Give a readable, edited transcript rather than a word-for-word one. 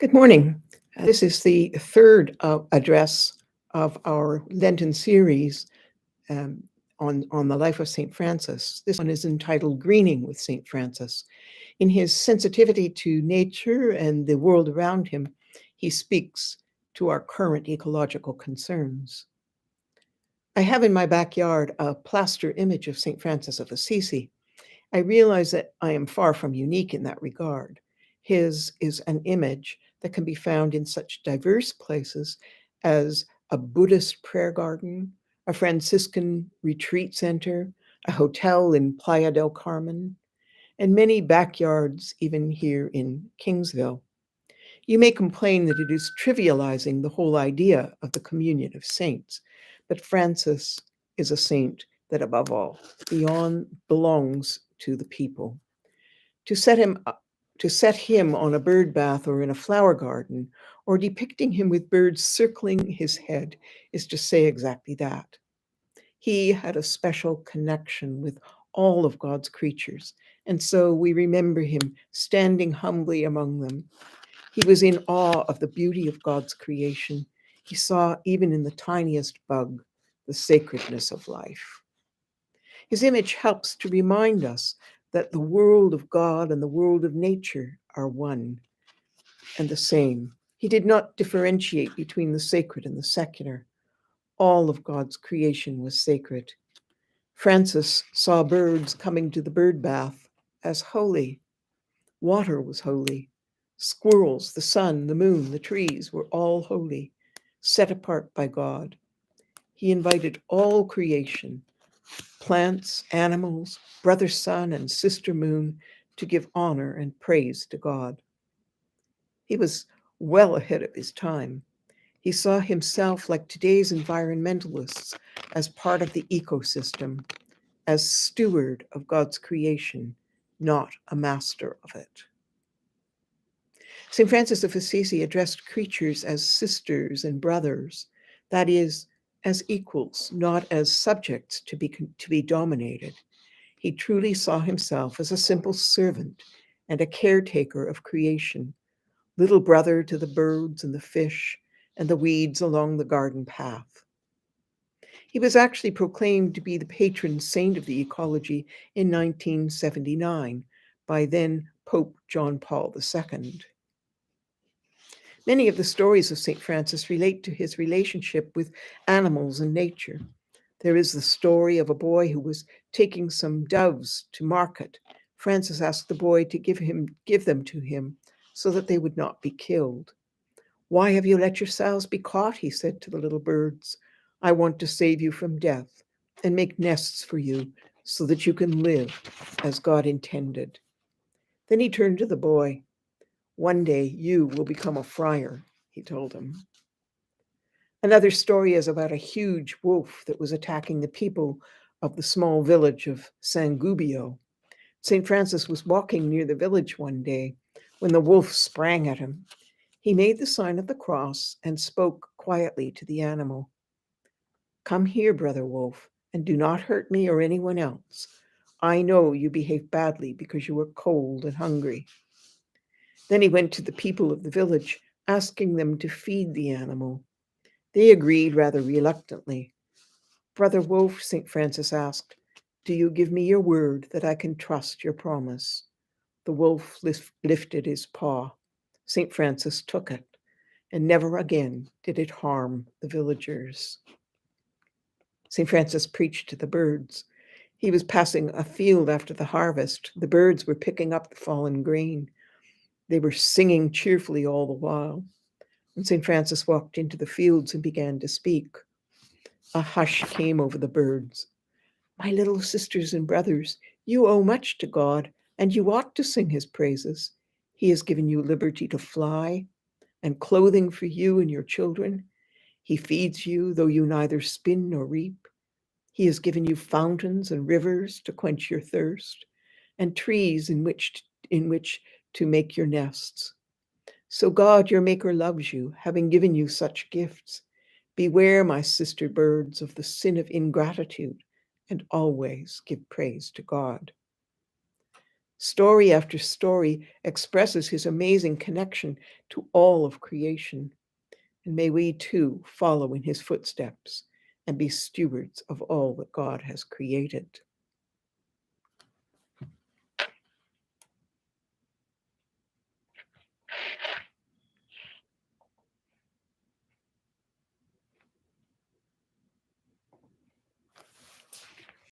Good morning. This is the third address of our Lenten series um, on the life of St. Francis. This one is entitled Greening with St. Francis. In his sensitivity to nature and the world around him, he speaks to our current ecological concerns. I have in my backyard a plaster image of St. Francis of Assisi. I realize that I am far from unique in that regard. His is an image that can be found in such diverse places as a Buddhist prayer garden, a Franciscan retreat center, a hotel in Playa del Carmen, and many backyards even here in Kingsville. You may complain that it is trivializing the whole idea of the communion of saints, but Francis is a saint that above all belongs to the people. To set him to set him on a bird bath or in a flower garden, or depicting him with birds circling his head, is to say exactly that. He had a special connection with all of God's creatures, and so we remember him standing humbly among them. He was in awe of the beauty of God's creation. He saw, even in the tiniest bug, the sacredness of life. His image helps to remind us that the world of God and the world of nature are one and the same. He did not differentiate between the sacred and the secular. All of God's creation was sacred. Francis saw birds coming to the bird bath as holy. Water was holy. Squirrels, the sun, the moon, the trees were all holy, set apart by God. He invited all creation, plants, animals, brother sun and sister moon, to give honor and praise to God. He was well ahead of his time. He saw himself, like today's environmentalists, as part of the ecosystem, as steward of God's creation, not a master of it. St. Francis of Assisi addressed creatures as sisters and brothers, that is, as equals, not as subjects to be dominated. He truly saw himself as a simple servant and a caretaker of creation, little brother to the birds and the fish and the weeds along the garden path. He was actually proclaimed to be the patron saint of the ecology in 1979 by then Pope John Paul II. Many of the stories of St. Francis relate to his relationship with animals and nature. There is the story of a boy who was taking some doves to market. Francis asked the boy to give them to him so that they would not be killed. "Why have you let your sows be caught?" he said to the little birds. "I want to save you from death and make nests for you so that you can live as God intended." Then he turned to the boy. "One day you will become a friar," he told him. Another story is about a huge wolf that was attacking the people of the small village of San Gubbio. St. Francis was walking near the village one day when the wolf sprang at him. He made the sign of the cross and spoke quietly to the animal. "Come here, brother wolf, and do not hurt me or anyone else. I know you behaved badly because you were cold and hungry." Then he went to the people of the village, asking them to feed the animal. They agreed rather reluctantly. "Brother Wolf," St. Francis asked, "do you give me your word that I can trust your promise?" The wolf lifted his paw. St. Francis took it, and never again did it harm the villagers. St. Francis preached to the birds. He was passing a field after the harvest. The birds were picking up the fallen grain. They were singing cheerfully all the while. And St. Francis walked into the fields and began to speak. A hush came over the birds. "My little sisters and brothers, you owe much to God, and you ought to sing his praises. He has given you liberty to fly and clothing for you and your children. He feeds you, though you neither spin nor reap. He has given you fountains and rivers to quench your thirst, and trees in which to make your nests. So God, your maker, loves you, having given you such gifts. Beware, my sister birds, of the sin of ingratitude, and always give praise to God." Story after story expresses his amazing connection to all of creation. And may we too follow in his footsteps and be stewards of all that God has created.